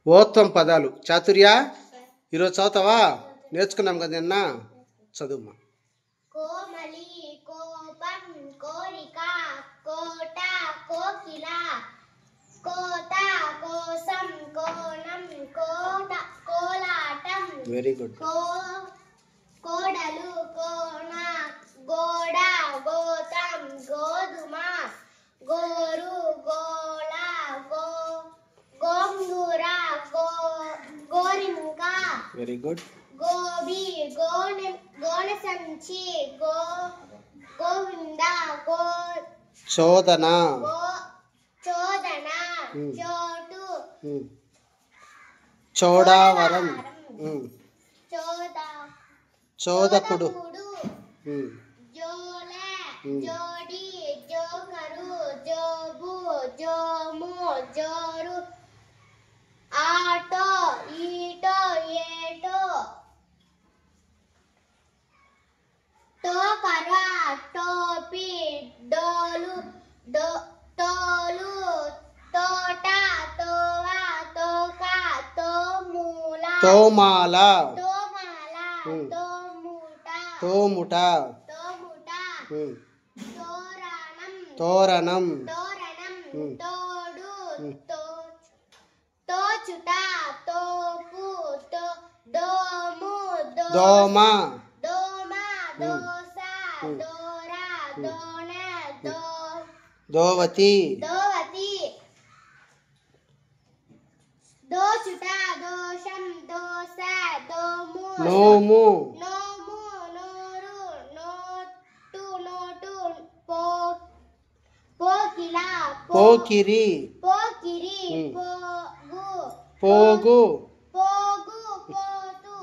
ఓత్వం పదాలు చాతుర్య ఈరోజు చదువుతావా? నేర్చుకున్నాం కదా నిన్న, చదువుమా. కోమలి, కోపం, కోరిక, కోట, కోకిల, కోత, కోసం, కోణం, కోట, కోలాటం. Very good. కోడలు, కోన, గోడ, గోతం, గోధుమ, గోరు, గోళ, గోంగూర, గోరింక. Very good. గోబి, గోనె సంచి, గోవింద, చోదన, చోదన, చోటు, చోడావరం, చోదకుడు, జోలె, జోడి, జోకరు, జోబు, జోము, జోరు, ఆటో, ఈటో, ఏటో, టోకర, టోపీ, డోలు, తోలు, తోట, తోవ, తోక, తోమూల, తోమాల, తోముట, తోరణం, తోడు, తోచుట, తోపు, దోము, దోమ, దోస, దోర, దోణ, దోవతి, దోచుట, దోషం, దోస, దోము, నోము, నోరు, నోటు, పోకిల, పోకిరి, పోగు. పోతు.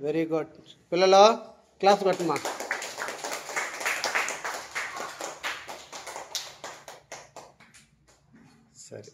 Very good. పిల్లలు క్లాస్ కొట్టమా. సరే.